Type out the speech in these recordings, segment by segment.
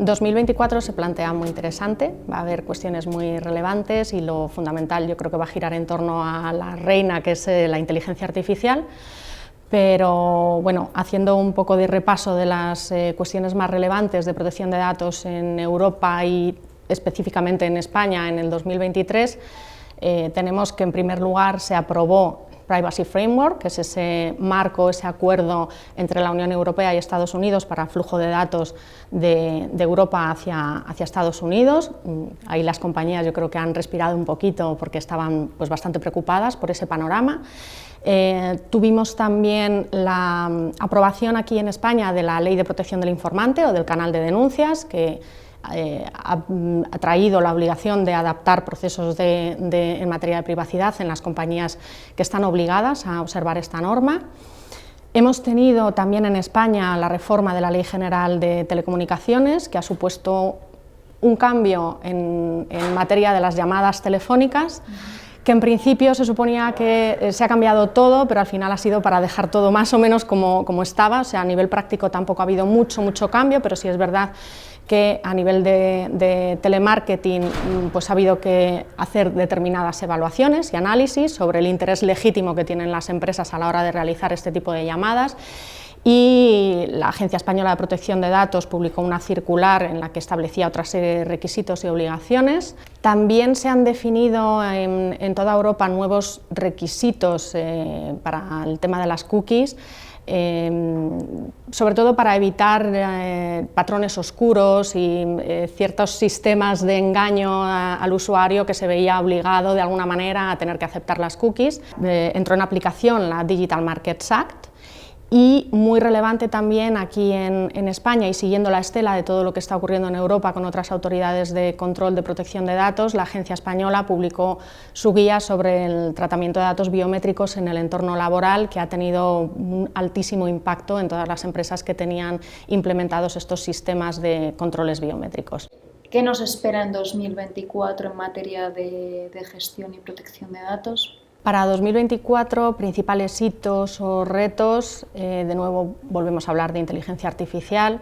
2024 se plantea muy interesante, va a haber cuestiones muy relevantes y lo fundamental yo creo que va a girar en torno a la reina, que es la inteligencia artificial, pero bueno, haciendo un poco de repaso de las cuestiones más relevantes de protección de datos en Europa y específicamente en España en el 2023, tenemos que en primer lugar se aprobó Privacy Framework, que es ese marco, ese acuerdo entre la Unión Europea y Estados Unidos para el flujo de datos de Europa hacia Estados Unidos. Ahí las compañías yo creo que han respirado un poquito porque estaban pues, bastante preocupadas por ese panorama. Tuvimos también la aprobación aquí en España de la Ley de Protección del Informante o del Canal de Denuncias, que ha traído la obligación de adaptar procesos en materia de privacidad en las compañías que están obligadas a observar esta norma. Hemos tenido también en España la reforma de la Ley General de Telecomunicaciones, que ha supuesto un cambio en materia de las llamadas telefónicas, que en principio se suponía que se ha cambiado todo, pero al final ha sido para dejar todo más o menos como estaba, o sea, a nivel práctico tampoco ha habido mucho cambio, pero sí es verdad que a nivel de telemarketing pues ha habido que hacer determinadas evaluaciones y análisis sobre el interés legítimo que tienen las empresas a la hora de realizar este tipo de llamadas, y la Agencia Española de Protección de Datos publicó una circular en la que establecía otra serie de requisitos y obligaciones. También se han definido en toda Europa nuevos requisitos para el tema de las cookies, sobre todo para evitar patrones oscuros y ciertos sistemas de engaño al usuario que se veía obligado de alguna manera a tener que aceptar las cookies. Entró en aplicación la Digital Markets Act. Y muy relevante también aquí en España, y siguiendo la estela de todo lo que está ocurriendo en Europa con otras autoridades de control de protección de datos, la Agencia Española publicó su guía sobre el tratamiento de datos biométricos en el entorno laboral, que ha tenido un altísimo impacto en todas las empresas que tenían implementados estos sistemas de controles biométricos. ¿Qué nos espera en 2024 en materia de gestión y protección de datos? Para 2024, principales hitos o retos, de nuevo volvemos a hablar de inteligencia artificial,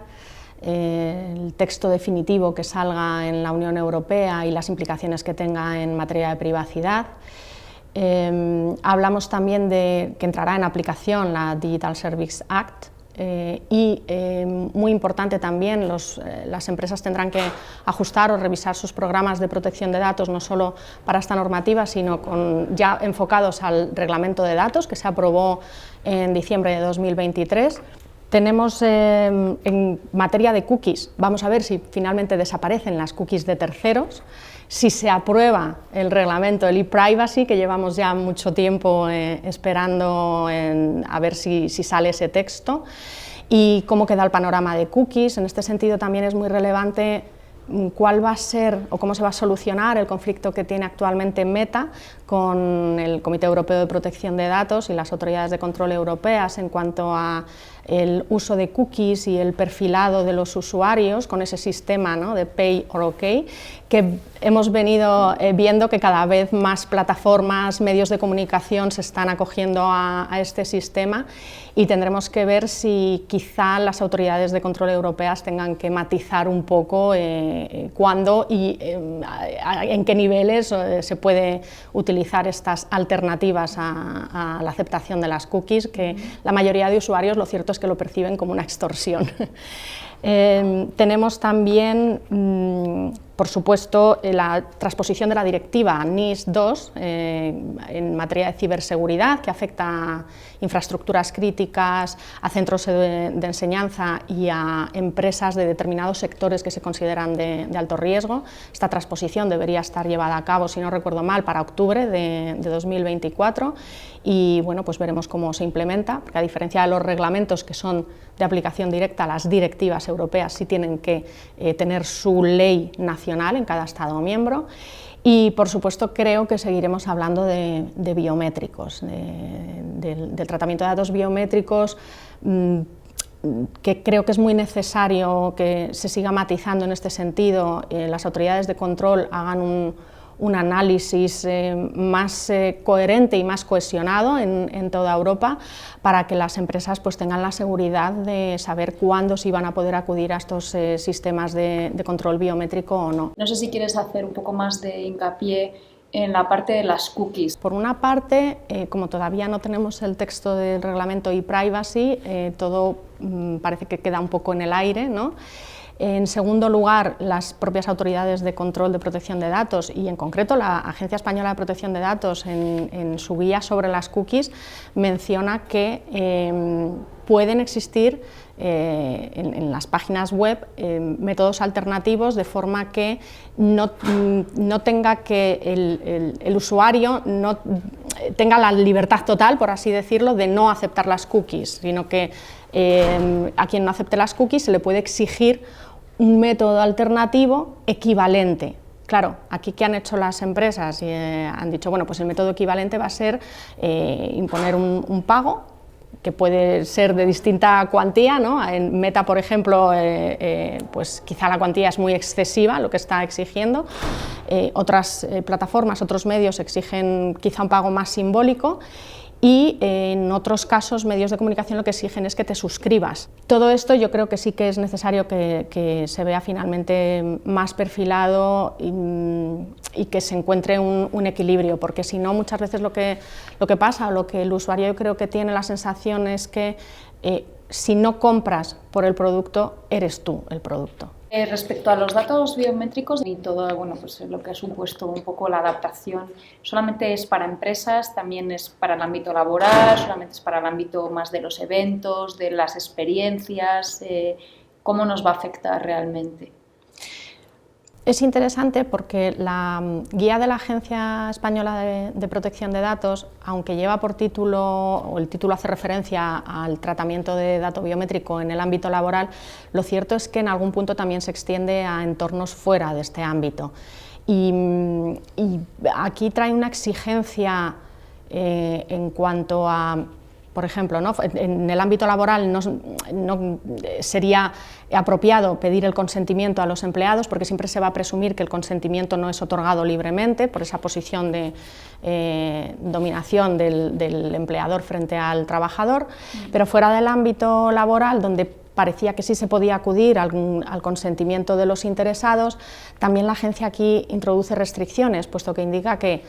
el texto definitivo que salga en la Unión Europea y las implicaciones que tenga en materia de privacidad. Hablamos también de que entrará en aplicación la Digital Services Act, y muy importante también, las empresas tendrán que ajustar o revisar sus programas de protección de datos, no solo para esta normativa, sino ya enfocados al reglamento de datos que se aprobó en diciembre de 2023. Tenemos en materia de cookies, vamos a ver si finalmente desaparecen las cookies de terceros, si se aprueba el reglamento, el e-privacy, que llevamos ya mucho tiempo esperando a ver si sale ese texto, y cómo queda el panorama de cookies. En este sentido también es muy relevante cuál va a ser o cómo se va a solucionar el conflicto que tiene actualmente Meta con el Comité Europeo de Protección de Datos y las autoridades de control europeas en cuanto a el uso de cookies y el perfilado de los usuarios con ese sistema, ¿no?, de Pay or OK, que hemos venido viendo que cada vez más plataformas, medios de comunicación se están acogiendo a este sistema, y tendremos que ver si quizá las autoridades de control europeas tengan que matizar un poco cuándo y en qué niveles se puede utilizar estas alternativas a la aceptación de las cookies, que la mayoría de usuarios lo cierto es que lo perciben como una extorsión. Tenemos también, por supuesto, la transposición de la directiva NIS2 en materia de ciberseguridad, que afecta a infraestructuras críticas, a centros de enseñanza y a empresas de determinados sectores que se consideran de alto riesgo. Esta transposición debería estar llevada a cabo, si no recuerdo mal, para octubre de 2024, y bueno, pues veremos cómo se implementa, porque a diferencia de los reglamentos que son de aplicación directa, las directivas europeas sí tienen que tener su ley nacional en cada Estado miembro. Y por supuesto creo que seguiremos hablando de biométricos, del tratamiento de datos biométricos, que creo que es muy necesario que se siga matizando en este sentido, las autoridades de control hagan un análisis más coherente y más cohesionado en toda Europa, para que las empresas pues tengan la seguridad de saber cuándo se van a poder acudir a estos sistemas de control biométrico o no. No sé si quieres hacer un poco más de hincapié en la parte de las cookies. Por una parte, como todavía no tenemos el texto del reglamento e-privacy, todo parece que queda un poco en el aire, ¿no? En segundo lugar, las propias autoridades de control de protección de datos y en concreto la Agencia Española de Protección de Datos en su guía sobre las cookies menciona que pueden existir en las páginas web métodos alternativos de forma que no tenga que el usuario no tenga la libertad total, por así decirlo, de no aceptar las cookies, sino que a quien no acepte las cookies se le puede exigir un método alternativo equivalente. Claro, aquí ¿qué han hecho las empresas? Han dicho, bueno, pues el método equivalente va a ser imponer un pago que puede ser de distinta cuantía, ¿no? En Meta, por ejemplo, pues quizá la cuantía es muy excesiva, lo que está exigiendo. Otras plataformas, otros medios exigen quizá un pago más simbólico. Y en otros casos, medios de comunicación lo que exigen es que te suscribas. Todo esto yo creo que sí que es necesario que se vea finalmente más perfilado y que se encuentre un equilibrio, porque si no, muchas veces lo que pasa, o lo que el usuario yo creo que tiene la sensación es que si no compras por el producto, eres tú el producto. Respecto a los datos biométricos y todo pues lo que ha supuesto un poco la adaptación, ¿solamente es para empresas, también es para el ámbito laboral, solamente es para el ámbito más de los eventos, de las experiencias? ¿Cómo nos va a afectar realmente? Es interesante porque la guía de la Agencia Española de Protección de Datos, aunque lleva por título, o el título hace referencia al tratamiento de dato biométrico en el ámbito laboral, lo cierto es que en algún punto también se extiende a entornos fuera de este ámbito. Y aquí trae una exigencia en cuanto a, por ejemplo, ¿no? En el ámbito laboral no sería apropiado pedir el consentimiento a los empleados, porque siempre se va a presumir que el consentimiento no es otorgado libremente por esa posición de dominación del empleador frente al trabajador, pero fuera del ámbito laboral, donde parecía que sí se podía acudir al consentimiento de los interesados, también la agencia aquí introduce restricciones, puesto que indica que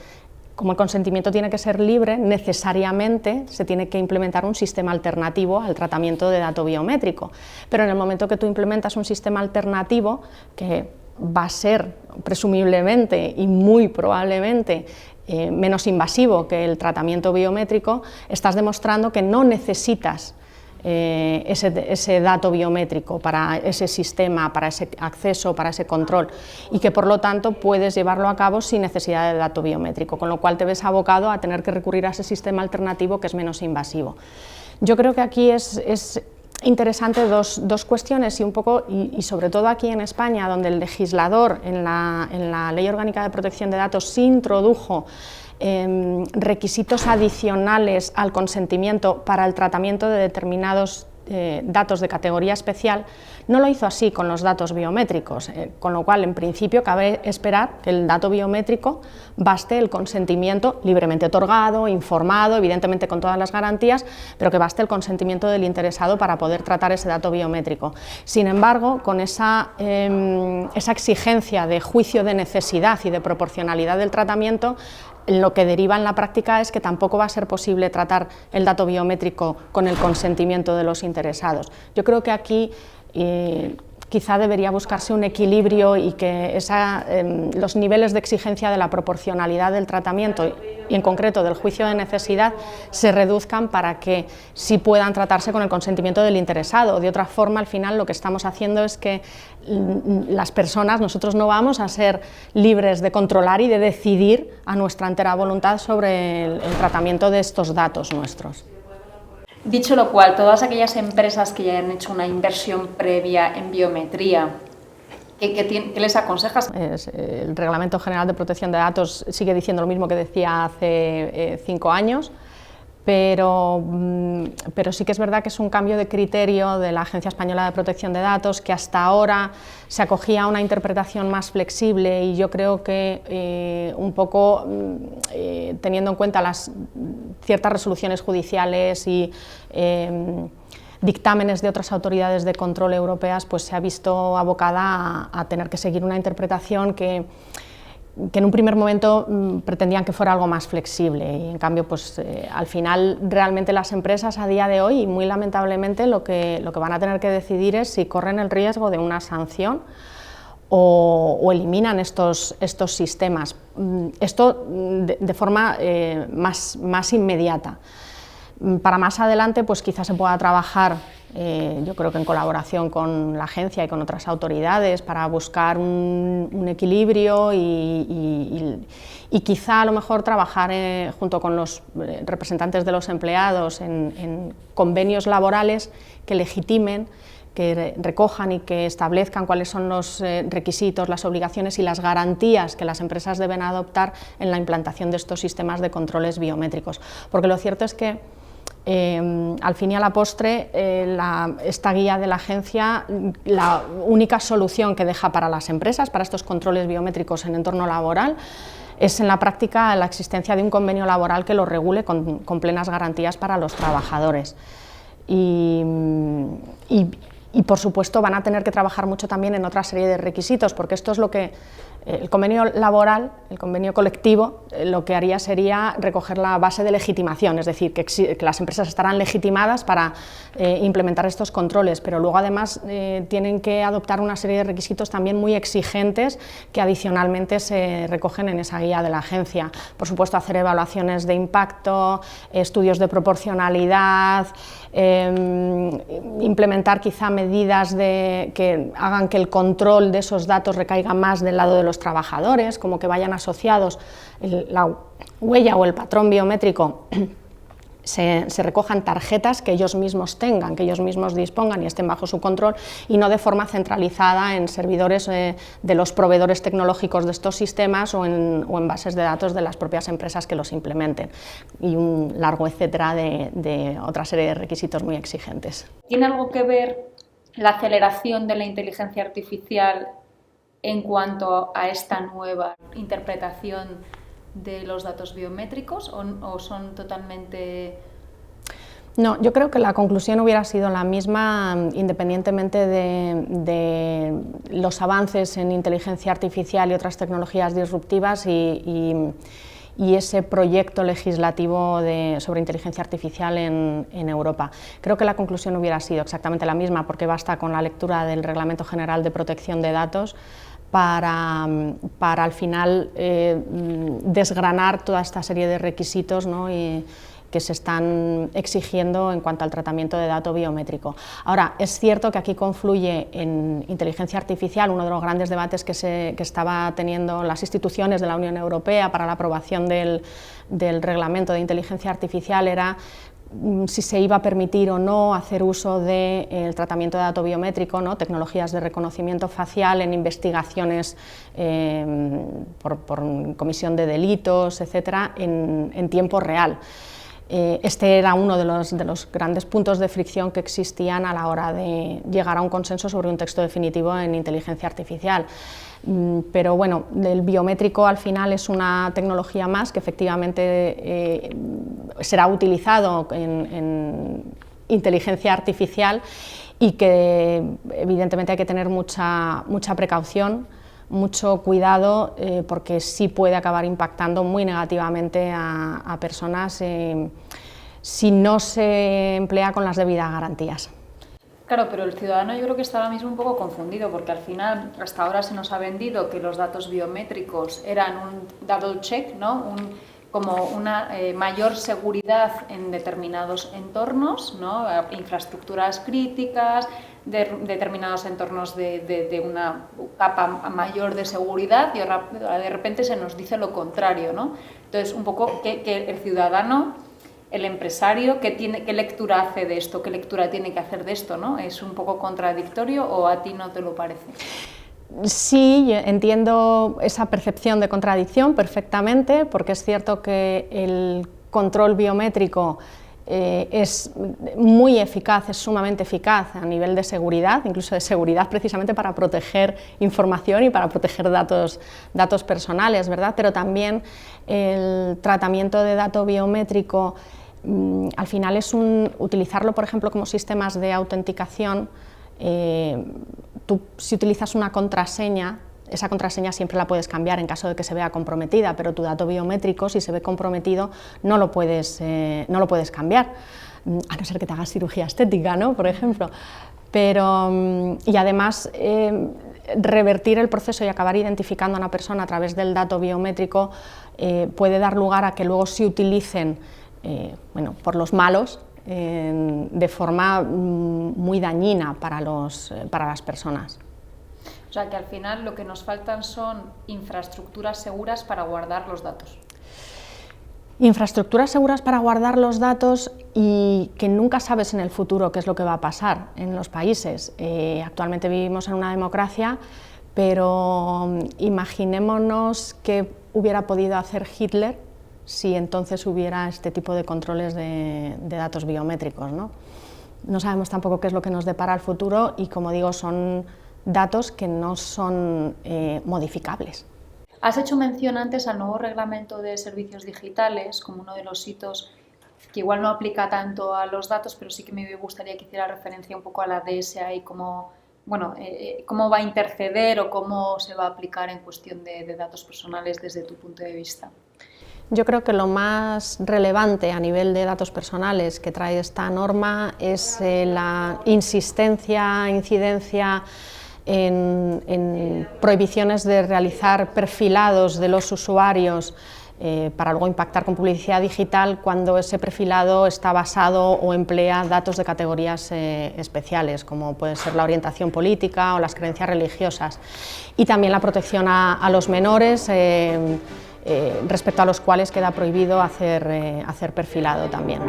como el consentimiento tiene que ser libre, necesariamente se tiene que implementar un sistema alternativo al tratamiento de dato biométrico. Pero en el momento que tú implementas un sistema alternativo, que va a ser presumiblemente y muy probablemente menos invasivo que el tratamiento biométrico, estás demostrando que no necesitas ese dato biométrico para ese sistema, para ese acceso, para ese control, y que por lo tanto puedes llevarlo a cabo sin necesidad de dato biométrico, con lo cual te ves abocado a tener que recurrir a ese sistema alternativo que es menos invasivo. Yo creo que aquí es interesante dos cuestiones y sobre todo aquí en España, donde el legislador en la Ley Orgánica de Protección de Datos sí introdujo requisitos adicionales al consentimiento para el tratamiento de determinados datos de categoría especial, no lo hizo así con los datos biométricos, con lo cual en principio cabe esperar que el dato biométrico baste el consentimiento libremente otorgado, informado, evidentemente con todas las garantías, pero que baste el consentimiento del interesado para poder tratar ese dato biométrico. Sin embargo, con esa exigencia de juicio de necesidad y de proporcionalidad del tratamiento, lo que deriva en la práctica es que tampoco va a ser posible tratar el dato biométrico con el consentimiento de los interesados. Yo creo que aquí quizá debería buscarse un equilibrio y que los niveles de exigencia de la proporcionalidad del tratamiento y en concreto del juicio de necesidad se reduzcan para que sí puedan tratarse con el consentimiento del interesado. De otra forma, al final lo que estamos haciendo es que las personas, nosotros no vamos a ser libres de controlar y de decidir a nuestra entera voluntad sobre el tratamiento de estos datos nuestros. Dicho lo cual, todas aquellas empresas que ya han hecho una inversión previa en biometría, ¿qué les aconsejas? El Reglamento General de Protección de Datos sigue diciendo lo mismo que decía hace 5 años, pero sí que es verdad que es un cambio de criterio de la Agencia Española de Protección de Datos, que hasta ahora se acogía a una interpretación más flexible, y yo creo que un poco teniendo en cuenta las ciertas resoluciones judiciales y dictámenes de otras autoridades de control europeas, pues se ha visto abocada a tener que seguir una interpretación que en un primer momento pretendían que fuera algo más flexible, y en cambio pues al final realmente las empresas a día de hoy, y muy lamentablemente, lo que van a tener que decidir es si corren el riesgo de una sanción o eliminan estos sistemas, esto de forma más inmediata. Para más adelante pues quizás se pueda trabajar, yo creo que en colaboración con la agencia y con otras autoridades, para buscar un equilibrio y quizá a lo mejor trabajar junto con los representantes de los empleados en convenios laborales que legitimen, que recojan y que establezcan cuáles son los requisitos, las obligaciones y las garantías que las empresas deben adoptar en la implantación de estos sistemas de controles biométricos. Porque lo cierto es que al fin y a la postre, esta guía de la agencia, la única solución que deja para las empresas, para estos controles biométricos en entorno laboral, es en la práctica la existencia de un convenio laboral que lo regule con plenas garantías para los trabajadores. Y por supuesto van a tener que trabajar mucho también en otra serie de requisitos, porque esto es lo que el convenio laboral, el convenio colectivo, lo que haría sería recoger la base de legitimación, es decir, que las empresas estarán legitimadas para implementar estos controles, pero luego además tienen que adoptar una serie de requisitos también muy exigentes que adicionalmente se recogen en esa guía de la agencia. Por supuesto, hacer evaluaciones de impacto, estudios de proporcionalidad, implementar quizá medidas que hagan que el control de esos datos recaiga más del lado de los trabajadores, como que vayan asociados la huella o el patrón biométrico, se recojan tarjetas que ellos mismos tengan, que ellos mismos dispongan y estén bajo su control, y no de forma centralizada en servidores de los proveedores tecnológicos de estos sistemas o en bases de datos de las propias empresas que los implementen, y un largo etcétera de otra serie de requisitos muy exigentes. ¿Tiene algo que ver la aceleración de la inteligencia artificial en cuanto a esta nueva interpretación de los datos biométricos, o son totalmente...? No, yo creo que la conclusión hubiera sido la misma independientemente de los avances en inteligencia artificial y otras tecnologías disruptivas y ese proyecto legislativo sobre inteligencia artificial en Europa. Creo que la conclusión hubiera sido exactamente la misma, porque basta con la lectura del Reglamento General de Protección de Datos para al final desgranar toda esta serie de requisitos, ¿no?, que se están exigiendo en cuanto al tratamiento de dato biométrico. Ahora, es cierto que aquí confluye en inteligencia artificial uno de los grandes debates que estaba teniendo las instituciones de la Unión Europea para la aprobación del reglamento de inteligencia artificial, era si se iba a permitir o no hacer uso del tratamiento de dato biométrico, ¿no?, tecnologías de reconocimiento facial en investigaciones por comisión de delitos, etcétera, en tiempo real. Este era uno de los grandes puntos de fricción que existían a la hora de llegar a un consenso sobre un texto definitivo en inteligencia artificial. Pero bueno, el biométrico al final es una tecnología más que efectivamente será utilizado en inteligencia artificial, y que evidentemente hay que tener mucha precaución, mucho cuidado, porque sí puede acabar impactando muy negativamente a personas si no se emplea con las debidas garantías. Claro, pero el ciudadano yo creo que está ahora mismo un poco confundido, porque al final hasta ahora se nos ha vendido que los datos biométricos eran un double check, ¿no?, como una mayor seguridad en determinados entornos, ¿no?, infraestructuras críticas, determinados entornos de una capa mayor de seguridad, y ahora de repente se nos dice lo contrario, ¿no? Entonces, un poco que el ciudadano, el empresario, ¿qué lectura hace de esto? ¿Qué lectura tiene que hacer de esto, ¿no? ¿Es un poco contradictorio o a ti no te lo parece? Sí, entiendo esa percepción de contradicción perfectamente, porque es cierto que el control biométrico es muy eficaz, es sumamente eficaz a nivel de seguridad, incluso de seguridad precisamente para proteger información y para proteger datos personales, ¿verdad? Pero también el tratamiento de dato biométrico al final es utilizarlo, por ejemplo, como sistemas de autenticación. Tú, si utilizas una contraseña, esa contraseña siempre la puedes cambiar en caso de que se vea comprometida, pero tu dato biométrico, si se ve comprometido, no lo puedes cambiar, a no ser que te hagas cirugía estética, ¿no? Por ejemplo. Pero, y además, revertir el proceso y acabar identificando a una persona a través del dato biométrico puede dar lugar a que luego se utilicen por los malos de forma muy dañina para las personas. O sea que al final lo que nos faltan son infraestructuras seguras para guardar los datos. Infraestructuras seguras para guardar los datos y que nunca sabes en el futuro qué es lo que va a pasar en los países. Actualmente vivimos en una democracia, pero imaginémonos qué hubiera podido hacer Hitler si entonces hubiera este tipo de controles de datos biométricos, ¿no? No sabemos tampoco qué es lo que nos depara el futuro y, como digo, son datos que no son modificables. Has hecho mención antes al nuevo reglamento de servicios digitales como uno de los hitos que igual no aplica tanto a los datos, pero sí que me gustaría que hiciera referencia un poco a la DSA y cómo va a interceder o cómo se va a aplicar en cuestión de datos personales desde tu punto de vista. Yo creo que lo más relevante a nivel de datos personales que trae esta norma es la incidencia en prohibiciones de realizar perfilados de los usuarios para luego impactar con publicidad digital cuando ese perfilado está basado o emplea datos de categorías especiales, como puede ser la orientación política o las creencias religiosas, y también la protección a los menores, respecto a los cuales queda prohibido hacer perfilado también.